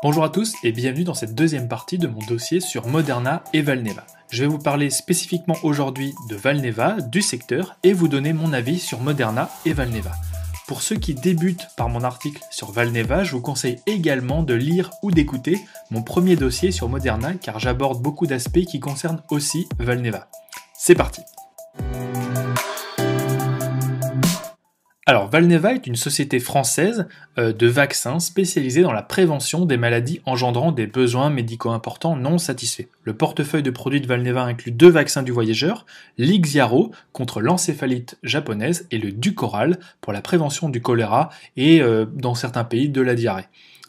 Bonjour à tous et bienvenue dans cette deuxième partie de mon dossier sur Moderna et Valneva. Je vais vous parler spécifiquement aujourd'hui de Valneva, du secteur, et vous donner mon avis sur Moderna et Valneva. Pour ceux qui débutent par mon article sur Valneva, je vous conseille également de lire ou d'écouter mon premier dossier sur Moderna car j'aborde beaucoup d'aspects qui concernent aussi Valneva. C'est parti! Alors, Valneva est une société française de vaccins spécialisée dans la prévention des maladies engendrant des besoins médicaux importants non satisfaits. Le portefeuille de produits de Valneva inclut 2 vaccins du voyageur, l'Ixiaro contre l'encéphalite japonaise et le Dukoral pour la prévention du choléra et dans certains pays de la diarrhée.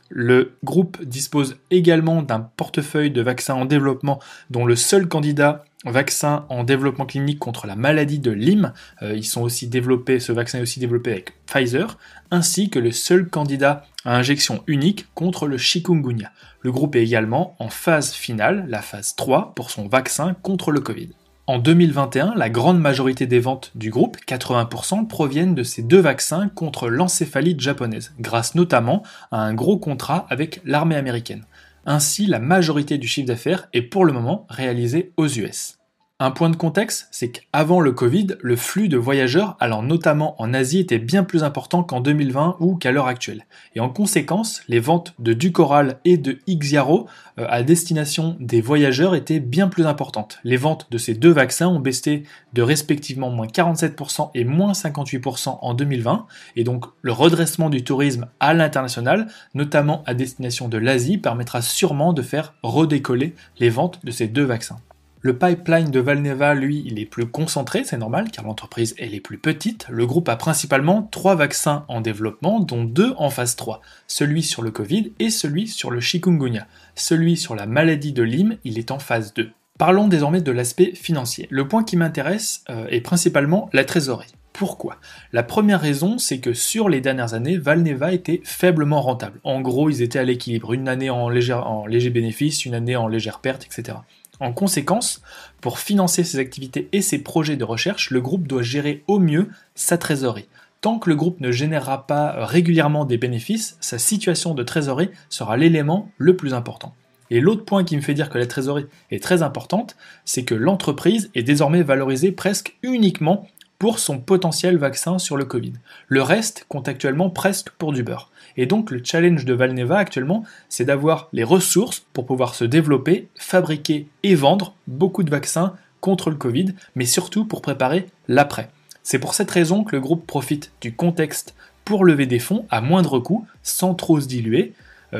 Le groupe dispose également d'un portefeuille de vaccins en développement dont le seul candidat vaccin en développement clinique contre la maladie de Lyme, ce vaccin est aussi développé avec Pfizer, ainsi que le seul candidat à injection unique contre le chikungunya. Le groupe est également en phase finale, la phase 3, pour son vaccin contre le Covid. En 2021, la grande majorité des ventes du groupe, 80%, proviennent de ces 2 vaccins contre l'encéphalite japonaise, grâce notamment à un gros contrat avec l'armée américaine. Ainsi, la majorité du chiffre d'affaires est pour le moment réalisée aux US. Un point de contexte, c'est qu'avant le Covid, le flux de voyageurs allant notamment en Asie était bien plus important qu'en 2020 ou qu'à l'heure actuelle. Et en conséquence, les ventes de Dukoral et de Ixiaro à destination des voyageurs étaient bien plus importantes. Les ventes de ces 2 vaccins ont baissé de respectivement moins 47% et moins 58% en 2020. Et donc le redressement du tourisme à l'international, notamment à destination de l'Asie, permettra sûrement de faire redécoller les ventes de ces 2 vaccins. Le pipeline de Valneva, lui, il est plus concentré, c'est normal, car l'entreprise elle est plus petite. Le groupe a principalement 3 vaccins en développement, dont 2 en phase 3, celui sur le Covid et celui sur le chikungunya. Celui sur la maladie de Lyme, il est en phase 2. Parlons désormais de l'aspect financier. Le point qui m'intéresse est principalement la trésorerie. Pourquoi ? La première raison, c'est que sur les dernières années, Valneva était faiblement rentable. En gros, ils étaient à l'équilibre, une année en léger bénéfice, une année en légère perte, etc. En conséquence, pour financer ses activités et ses projets de recherche, le groupe doit gérer au mieux sa trésorerie. Tant que le groupe ne générera pas régulièrement des bénéfices, sa situation de trésorerie sera l'élément le plus important. Et l'autre point qui me fait dire que la trésorerie est très importante, c'est que l'entreprise est désormais valorisée presque uniquement pour son potentiel vaccin sur le Covid. Le reste compte actuellement presque pour du beurre. Et donc le challenge de Valneva actuellement, c'est d'avoir les ressources pour pouvoir se développer, fabriquer et vendre beaucoup de vaccins contre le Covid, mais surtout pour préparer l'après. C'est pour cette raison que le groupe profite du contexte pour lever des fonds à moindre coût, sans trop se diluer.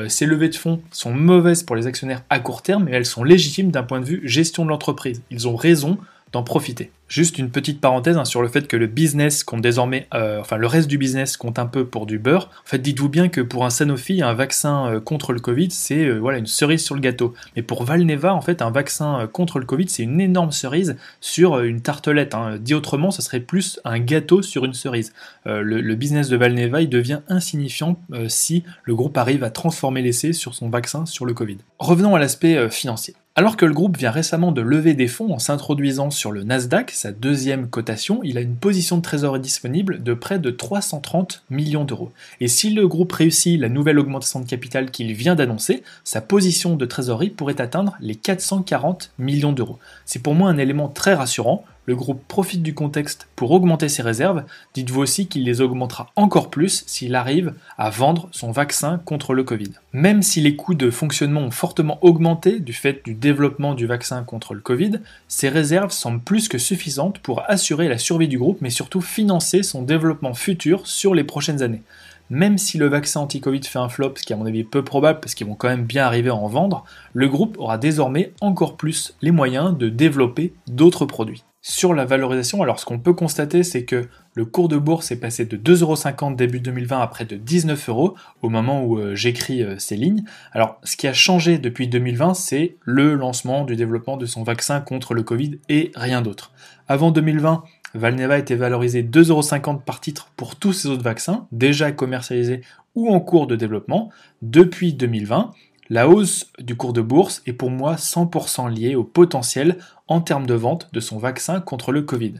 Ces levées de fonds sont mauvaises pour les actionnaires à court terme, mais elles sont légitimes d'un point de vue gestion de l'entreprise. Ils ont raison d'en profiter. Juste une petite parenthèse sur le fait que le business compte désormais, le reste du business compte un peu pour du beurre. En fait, dites-vous bien que pour un Sanofi, un vaccin contre le Covid, c'est une cerise sur le gâteau. Mais pour Valneva, en fait, un vaccin contre le Covid, c'est une énorme cerise sur une tartelette. Dit autrement, ce serait plus un gâteau sur une cerise. Le business de Valneva, il devient insignifiant si le groupe arrive à transformer l'essai sur son vaccin sur le Covid. Revenons à l'aspect financier. Alors que le groupe vient récemment de lever des fonds en s'introduisant sur le Nasdaq, sa deuxième cotation, il a une position de trésorerie disponible de près de 330 millions d'euros. Et si le groupe réussit la nouvelle augmentation de capital qu'il vient d'annoncer, sa position de trésorerie pourrait atteindre les 440 millions d'euros. C'est pour moi un élément très rassurant. Le groupe profite du contexte pour augmenter ses réserves. Dites-vous aussi qu'il les augmentera encore plus s'il arrive à vendre son vaccin contre le Covid. Même si les coûts de fonctionnement ont fortement augmenté du fait du développement du vaccin contre le Covid, ces réserves semblent plus que suffisantes pour assurer la survie du groupe, mais surtout financer son développement futur sur les prochaines années. Même si le vaccin anti-Covid fait un flop, ce qui est à mon avis peu probable parce qu'ils vont quand même bien arriver à en vendre, le groupe aura désormais encore plus les moyens de développer d'autres produits. Sur la valorisation, alors ce qu'on peut constater, c'est que le cours de bourse est passé de 2,50€ début 2020 à près de 19€ au moment où j'écris ces lignes. Alors ce qui a changé depuis 2020, c'est le lancement du développement de son vaccin contre le Covid et rien d'autre. Avant 2020, Valneva était valorisé 2,50€ par titre pour tous ses autres vaccins, déjà commercialisés ou en cours de développement. Depuis 2020, la hausse du cours de bourse est pour moi 100% liée au potentiel en termes de vente de son vaccin contre le Covid.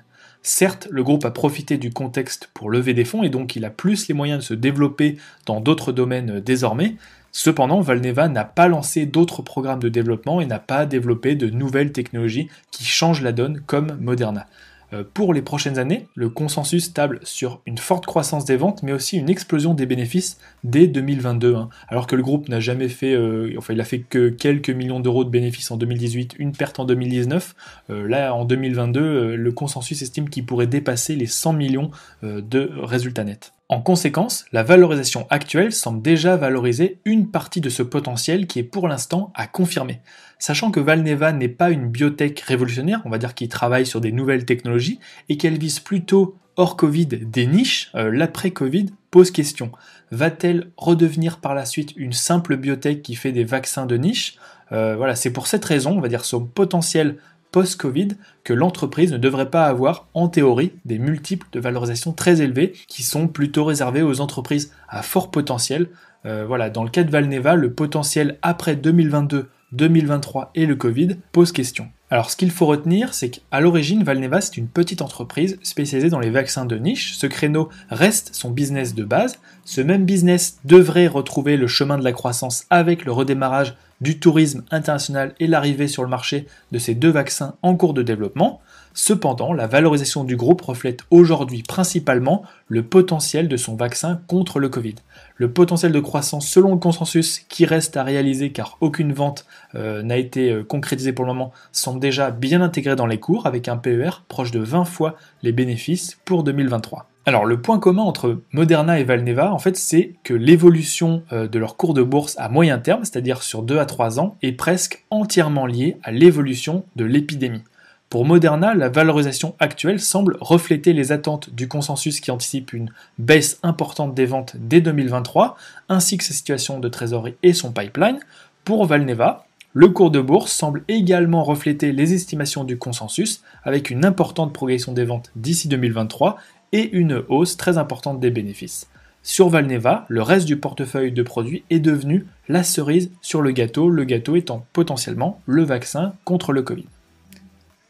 Certes, le groupe a profité du contexte pour lever des fonds et donc il a plus les moyens de se développer dans d'autres domaines désormais. Cependant, Valneva n'a pas lancé d'autres programmes de développement et n'a pas développé de nouvelles technologies qui changent la donne comme Moderna. Pour les prochaines années, le consensus table sur une forte croissance des ventes, mais aussi une explosion des bénéfices dès 2022. Alors que le groupe n'a jamais fait, il a fait que quelques millions d'euros de bénéfices en 2018, une perte en 2019. Là, en 2022, le consensus estime qu'il pourrait dépasser les 100 millions de résultats nets. En conséquence, la valorisation actuelle semble déjà valoriser une partie de ce potentiel qui est pour l'instant à confirmer. Sachant que Valneva n'est pas une biotech révolutionnaire, on va dire qu'il travaille sur des nouvelles technologies, et qu'elle vise plutôt hors Covid des niches, l'après-Covid pose question. Va-t-elle redevenir par la suite une simple biotech qui fait des vaccins de niche ? C'est pour cette raison, on va dire son potentiel post-Covid, que l'entreprise ne devrait pas avoir, en théorie, des multiples de valorisation très élevés qui sont plutôt réservés aux entreprises à fort potentiel. Dans le cas de Valneva, le potentiel après 2022, 2023 et le Covid pose question. Alors ce qu'il faut retenir, c'est qu'à l'origine, Valneva c'est une petite entreprise spécialisée dans les vaccins de niche. Ce créneau reste son business de base. Ce même business devrait retrouver le chemin de la croissance avec le redémarrage du tourisme international et l'arrivée sur le marché de ces 2 vaccins en cours de développement. Cependant, la valorisation du groupe reflète aujourd'hui principalement le potentiel de son vaccin contre le Covid. Le potentiel de croissance selon le consensus qui reste à réaliser car aucune vente n'a été concrétisée pour le moment semble déjà bien intégré dans les cours avec un PER proche de 20 fois les bénéfices pour 2023. Alors le point commun entre Moderna et Valneva, en fait, c'est que l'évolution de leur cours de bourse à moyen terme, c'est-à-dire sur 2 à 3 ans, est presque entièrement liée à l'évolution de l'épidémie. Pour Moderna, la valorisation actuelle semble refléter les attentes du consensus qui anticipe une baisse importante des ventes dès 2023, ainsi que sa situation de trésorerie et son pipeline. Pour Valneva, le cours de bourse semble également refléter les estimations du consensus, avec une importante progression des ventes d'ici 2023 et une hausse très importante des bénéfices. Sur Valneva, le reste du portefeuille de produits est devenu la cerise sur le gâteau étant potentiellement le vaccin contre le Covid.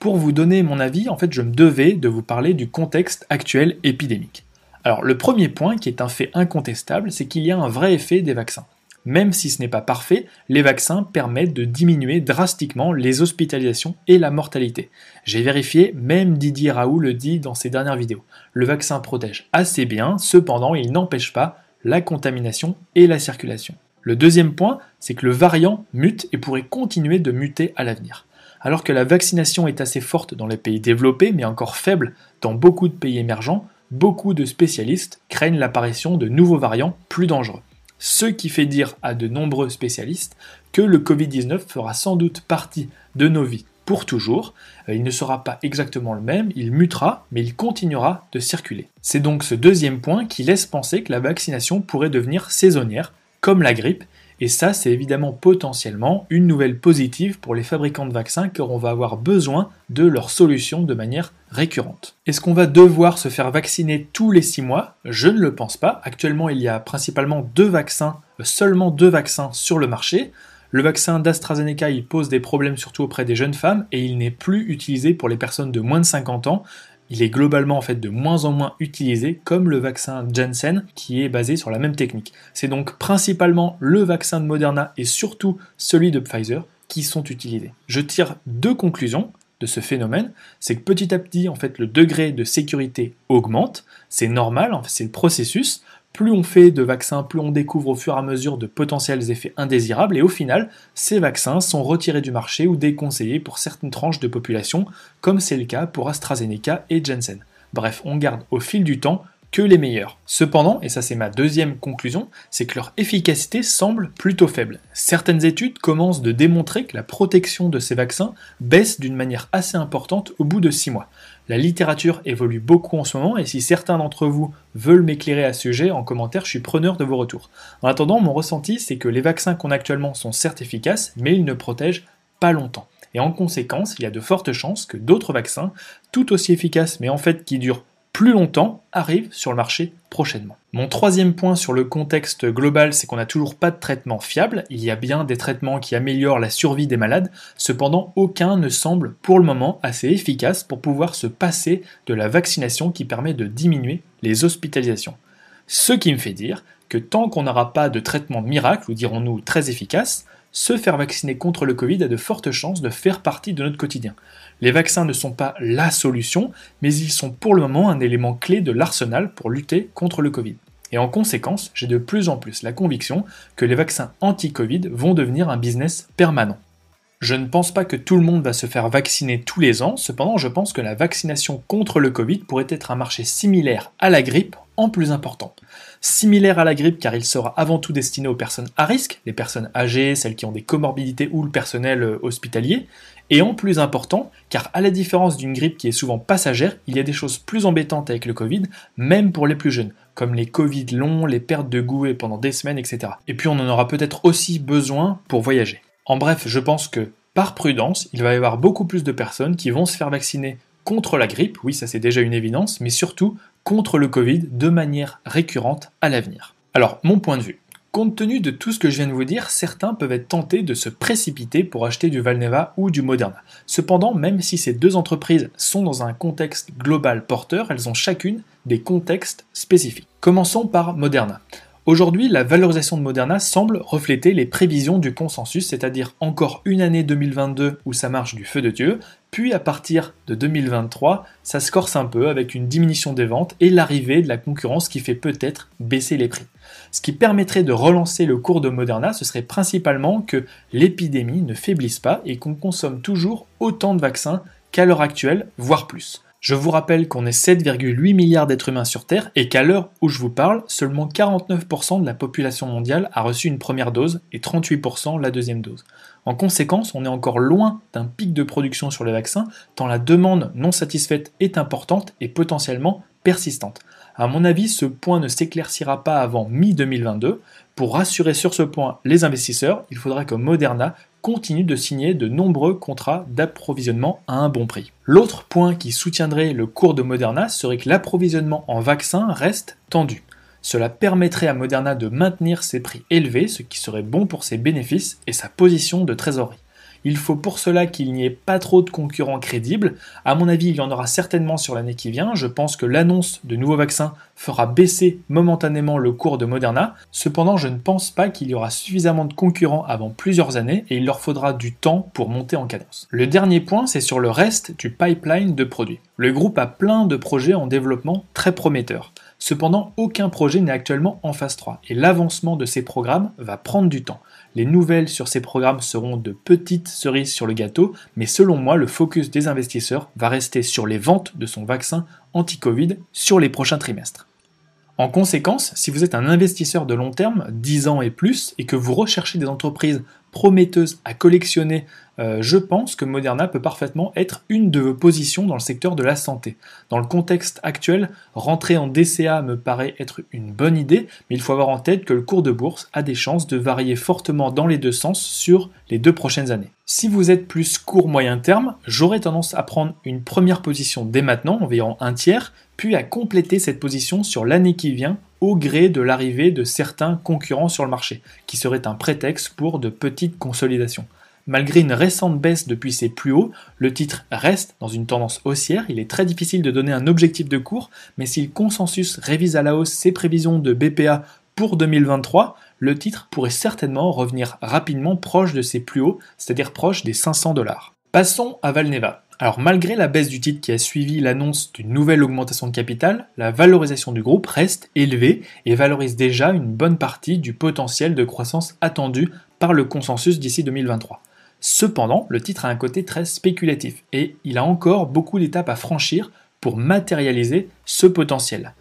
Pour vous donner mon avis, en fait, je me devais de vous parler du contexte actuel épidémique. Alors, le premier point, qui est un fait incontestable, c'est qu'il y a un vrai effet des vaccins. Même si ce n'est pas parfait, les vaccins permettent de diminuer drastiquement les hospitalisations et la mortalité. J'ai vérifié, même Didier Raoult le dit dans ses dernières vidéos. Le vaccin protège assez bien, cependant il n'empêche pas la contamination et la circulation. Le deuxième point, c'est que le variant mute et pourrait continuer de muter à l'avenir. Alors que la vaccination est assez forte dans les pays développés, mais encore faible dans beaucoup de pays émergents, beaucoup de spécialistes craignent l'apparition de nouveaux variants plus dangereux. Ce qui fait dire à de nombreux spécialistes que le Covid-19 fera sans doute partie de nos vies pour toujours. Il ne sera pas exactement le même, il mutera, mais il continuera de circuler. C'est donc ce deuxième point qui laisse penser que la vaccination pourrait devenir saisonnière, comme la grippe, et ça c'est évidemment potentiellement une nouvelle positive pour les fabricants de vaccins car on va avoir besoin de leur solution de manière récurrente. Est-ce qu'on va devoir se faire vacciner tous les 6 mois ? Je ne le pense pas. Actuellement il y a principalement seulement 2 vaccins sur le marché. Le vaccin d'AstraZeneca il pose des problèmes surtout auprès des jeunes femmes et il n'est plus utilisé pour les personnes de moins de 50 ans. Il est globalement en fait de moins en moins utilisé comme le vaccin Janssen qui est basé sur la même technique. C'est donc principalement le vaccin de Moderna et surtout celui de Pfizer qui sont utilisés. Je tire 2 conclusions de ce phénomène, c'est que petit à petit en fait le degré de sécurité augmente, c'est normal, en fait, c'est le processus. Plus on fait de vaccins, plus on découvre au fur et à mesure de potentiels effets indésirables et au final, ces vaccins sont retirés du marché ou déconseillés pour certaines tranches de population, comme c'est le cas pour AstraZeneca et Janssen. Bref, on garde au fil du temps que les meilleurs. Cependant, et ça c'est ma deuxième conclusion, c'est que leur efficacité semble plutôt faible. Certaines études commencent de démontrer que la protection de ces vaccins baisse d'une manière assez importante au bout de 6 mois. La littérature évolue beaucoup en ce moment et si certains d'entre vous veulent m'éclairer à ce sujet, en commentaire, je suis preneur de vos retours. En attendant, mon ressenti, c'est que les vaccins qu'on a actuellement sont certes efficaces, mais ils ne protègent pas longtemps. Et en conséquence, il y a de fortes chances que d'autres vaccins, tout aussi efficaces, mais en fait qui durent plus longtemps, arrivent sur le marché prochainement. Mon troisième point sur le contexte global, c'est qu'on n'a toujours pas de traitement fiable. Il y a bien des traitements qui améliorent la survie des malades, cependant aucun ne semble pour le moment assez efficace pour pouvoir se passer de la vaccination qui permet de diminuer les hospitalisations. Ce qui me fait dire que tant qu'on n'aura pas de traitement miracle, ou dirons-nous très efficace, se faire vacciner contre le Covid a de fortes chances de faire partie de notre quotidien. Les vaccins ne sont pas la solution, mais ils sont pour le moment un élément clé de l'arsenal pour lutter contre le Covid. Et en conséquence, j'ai de plus en plus la conviction que les vaccins anti-Covid vont devenir un business permanent. Je ne pense pas que tout le monde va se faire vacciner tous les ans, cependant je pense que la vaccination contre le Covid pourrait être un marché similaire à la grippe, en plus important. Similaire à la grippe car il sera avant tout destiné aux personnes à risque, les personnes âgées, celles qui ont des comorbidités ou le personnel hospitalier, et en plus important car à la différence d'une grippe qui est souvent passagère, il y a des choses plus embêtantes avec le Covid, même pour les plus jeunes, comme les Covid longs, les pertes de goût et pendant des semaines, etc. Et puis on en aura peut-être aussi besoin pour voyager. En bref, je pense que, par prudence, il va y avoir beaucoup plus de personnes qui vont se faire vacciner contre la grippe, oui ça c'est déjà une évidence, mais surtout contre le Covid de manière récurrente à l'avenir. Alors, mon point de vue. Compte tenu de tout ce que je viens de vous dire, certains peuvent être tentés de se précipiter pour acheter du Valneva ou du Moderna. Cependant, même si ces deux entreprises sont dans un contexte global porteur, elles ont chacune des contextes spécifiques. Commençons par Moderna. Aujourd'hui, la valorisation de Moderna semble refléter les prévisions du consensus, c'est-à-dire encore une année 2022 où ça marche du feu de Dieu, puis à partir de 2023, ça se corse un peu avec une diminution des ventes et l'arrivée de la concurrence qui fait peut-être baisser les prix. Ce qui permettrait de relancer le cours de Moderna, ce serait principalement que l'épidémie ne faiblisse pas et qu'on consomme toujours autant de vaccins qu'à l'heure actuelle, voire plus. Je vous rappelle qu'on est 7,8 milliards d'êtres humains sur Terre et qu'à l'heure où je vous parle, seulement 49% de la population mondiale a reçu une première dose et 38% la deuxième dose. En conséquence, on est encore loin d'un pic de production sur les vaccins, tant la demande non satisfaite est importante et potentiellement persistante. À mon avis, ce point ne s'éclaircira pas avant mi-2022. Pour rassurer sur ce point les investisseurs, il faudra que Moderna continue de signer de nombreux contrats d'approvisionnement à un bon prix. L'autre point qui soutiendrait le cours de Moderna serait que l'approvisionnement en vaccins reste tendu. Cela permettrait à Moderna de maintenir ses prix élevés, ce qui serait bon pour ses bénéfices et sa position de trésorerie. Il faut pour cela qu'il n'y ait pas trop de concurrents crédibles. À mon avis, il y en aura certainement sur l'année qui vient. Je pense que l'annonce de nouveaux vaccins fera baisser momentanément le cours de Moderna. Cependant, je ne pense pas qu'il y aura suffisamment de concurrents avant plusieurs années et il leur faudra du temps pour monter en cadence. Le dernier point, c'est sur le reste du pipeline de produits. Le groupe a plein de projets en développement très prometteurs. Cependant, aucun projet n'est actuellement en phase 3 et l'avancement de ces programmes va prendre du temps. Les nouvelles sur ces programmes seront de petites cerises sur le gâteau, mais selon moi, le focus des investisseurs va rester sur les ventes de son vaccin anti-Covid sur les prochains trimestres. En conséquence, si vous êtes un investisseur de long terme, 10 ans et plus, et que vous recherchez des entreprises prometteuses à collectionner, je pense que Moderna peut parfaitement être une de vos positions dans le secteur de la santé. Dans le contexte actuel, rentrer en DCA me paraît être une bonne idée, mais il faut avoir en tête que le cours de bourse a des chances de varier fortement dans les deux sens sur les 2 prochaines années. Si vous êtes plus court-moyen terme, j'aurais tendance à prendre une première position dès maintenant, environ un tiers, puis à compléter cette position sur l'année qui vient au gré de l'arrivée de certains concurrents sur le marché, qui serait un prétexte pour de petites consolidations. Malgré une récente baisse depuis ses plus hauts, le titre reste dans une tendance haussière. Il est très difficile de donner un objectif de cours, mais si le consensus révise à la hausse ses prévisions de BPA pour 2023, le titre pourrait certainement revenir rapidement proche de ses plus hauts, c'est-à-dire proche des 500 $. Passons à Valneva. Alors malgré la baisse du titre qui a suivi l'annonce d'une nouvelle augmentation de capital, la valorisation du groupe reste élevée et valorise déjà une bonne partie du potentiel de croissance attendu par le consensus d'ici 2023. Cependant, le titre a un côté très spéculatif et il a encore beaucoup d'étapes à franchir pour matérialiser ce potentiel.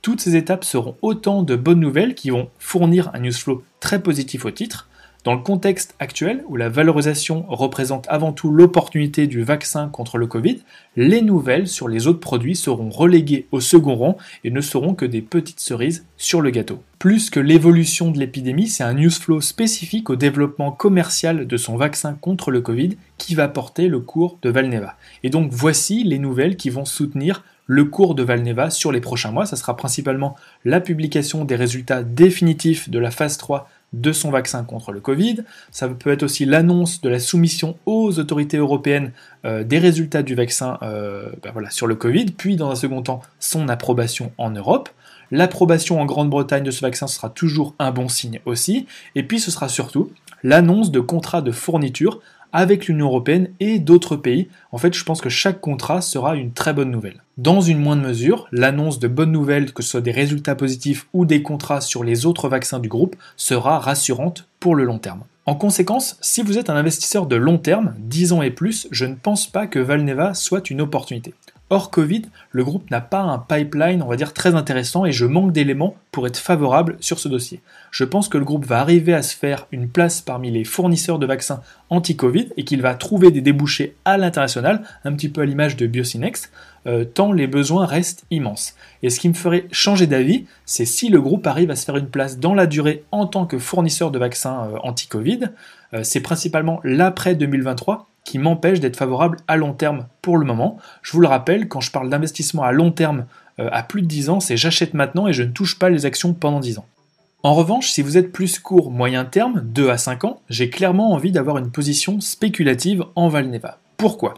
Toutes ces étapes seront autant de bonnes nouvelles qui vont fournir un newsflow très positif au titre. Dans le contexte actuel, où la valorisation représente avant tout l'opportunité du vaccin contre le Covid, les nouvelles sur les autres produits seront reléguées au second rang et ne seront que des petites cerises sur le gâteau. Plus que l'évolution de l'épidémie, c'est un newsflow spécifique au développement commercial de son vaccin contre le Covid qui va porter le cours de Valneva. Et donc voici les nouvelles qui vont soutenir le cours de Valneva sur les prochains mois. Ça sera principalement la publication des résultats définitifs de la phase 3 de son vaccin contre le Covid. Ça peut être aussi l'annonce de la soumission aux autorités européennes des résultats du vaccin sur le Covid, puis dans un second temps son approbation en Europe. L'approbation en Grande-Bretagne de ce vaccin sera toujours un bon signe aussi. Et puis ce sera surtout l'annonce de contrats de fourniture avec l'Union européenne et d'autres pays. En fait, je pense que chaque contrat sera une très bonne nouvelle. Dans une moindre mesure, l'annonce de bonnes nouvelles, que ce soit des résultats positifs ou des contrats sur les autres vaccins du groupe, sera rassurante pour le long terme. En conséquence, si vous êtes un investisseur de long terme, 10 ans et plus, je ne pense pas que Valneva soit une opportunité. Hors Covid, le groupe n'a pas un pipeline, on va dire, très intéressant et je manque d'éléments pour être favorable sur ce dossier. Je pense que le groupe va arriver à se faire une place parmi les fournisseurs de vaccins anti-Covid et qu'il va trouver des débouchés à l'international, un petit peu à l'image de Biosinex, tant les besoins restent immenses. Et ce qui me ferait changer d'avis, c'est si le groupe arrive à se faire une place dans la durée en tant que fournisseur de vaccins anti-Covid. C'est principalement l'après 2023 qui m'empêche d'être favorable à long terme pour le moment. Je vous le rappelle, quand je parle d'investissement à long terme à plus de 10 ans, c'est j'achète maintenant et je ne touche pas les actions pendant 10 ans. En revanche, si vous êtes plus court moyen terme, 2 à 5 ans, j'ai clairement envie d'avoir une position spéculative en Valneva. Pourquoi ?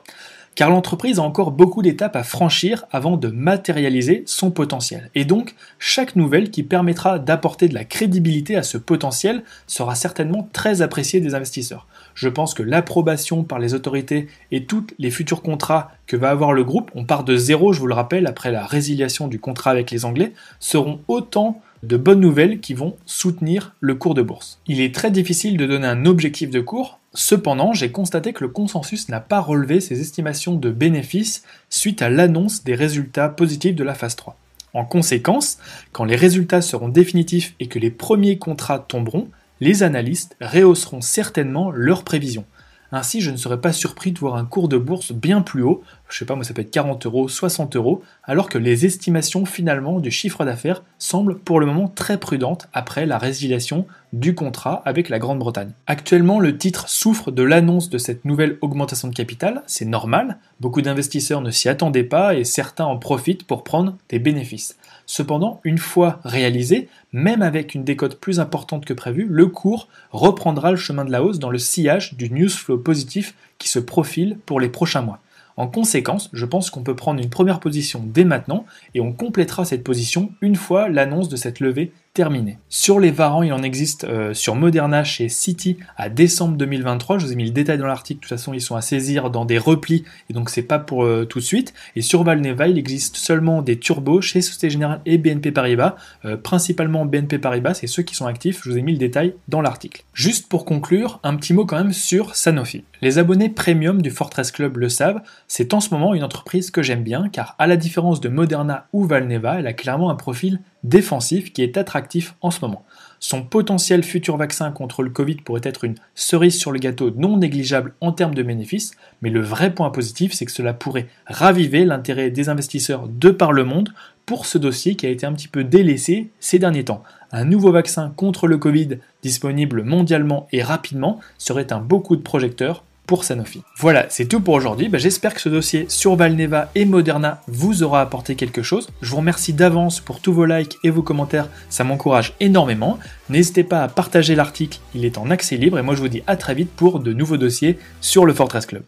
Car l'entreprise a encore beaucoup d'étapes à franchir avant de matérialiser son potentiel. Et donc, chaque nouvelle qui permettra d'apporter de la crédibilité à ce potentiel sera certainement très appréciée des investisseurs. Je pense que l'approbation par les autorités et tous les futurs contrats que va avoir le groupe, on part de zéro, je vous le rappelle, après la résiliation du contrat avec les Anglais, seront autant de bonnes nouvelles qui vont soutenir le cours de bourse. Il est très difficile de donner un objectif de cours. Cependant, j'ai constaté que le consensus n'a pas relevé ses estimations de bénéfices suite à l'annonce des résultats positifs de la phase 3. En conséquence, quand les résultats seront définitifs et que les premiers contrats tomberont, les analystes rehausseront certainement leurs prévisions. Ainsi, je ne serais pas surpris de voir un cours de bourse bien plus haut, je sais pas moi ça peut être 40 €, 60 €, alors que les estimations finalement du chiffre d'affaires semblent pour le moment très prudentes après la résiliation du contrat avec la Grande-Bretagne. Actuellement, le titre souffre de l'annonce de cette nouvelle augmentation de capital, c'est normal, beaucoup d'investisseurs ne s'y attendaient pas et certains en profitent pour prendre des bénéfices. Cependant, une fois réalisé, même avec une décote plus importante que prévu, le cours reprendra le chemin de la hausse dans le sillage du news flow positif qui se profile pour les prochains mois. En conséquence, je pense qu'on peut prendre une première position dès maintenant et on complétera cette position une fois l'annonce de cette levée terminée. Sur les varants, il en existe sur Moderna chez Citi à décembre 2023. Je vous ai mis le détail dans l'article. De toute façon, ils sont à saisir dans des replis et donc c'est pas pour tout de suite. Et sur Valneva, il existe seulement des turbos chez Société Générale et BNP Paribas, principalement BNP Paribas, c'est ceux qui sont actifs. Je vous ai mis le détail dans l'article. Juste pour conclure, un petit mot quand même sur Sanofi. Les abonnés premium du Fortress Club le savent, c'est en ce moment une entreprise que j'aime bien car à la différence de Moderna ou Valneva, elle a clairement un profil défensif qui est attractif en ce moment. Son potentiel futur vaccin contre le Covid pourrait être une cerise sur le gâteau non négligeable en termes de bénéfices, mais le vrai point positif, c'est que cela pourrait raviver l'intérêt des investisseurs de par le monde pour ce dossier qui a été un petit peu délaissé ces derniers temps. Un nouveau vaccin contre le Covid disponible mondialement et rapidement serait un beau coup de projecteur pour Sanofi. Voilà, c'est tout pour aujourd'hui. J'espère que ce dossier sur Valneva et Moderna vous aura apporté quelque chose. Je vous remercie d'avance pour tous vos likes et vos commentaires, ça m'encourage énormément. N'hésitez pas à partager l'article, il est en accès libre et moi je vous dis à très vite pour de nouveaux dossiers sur le Fortress Club.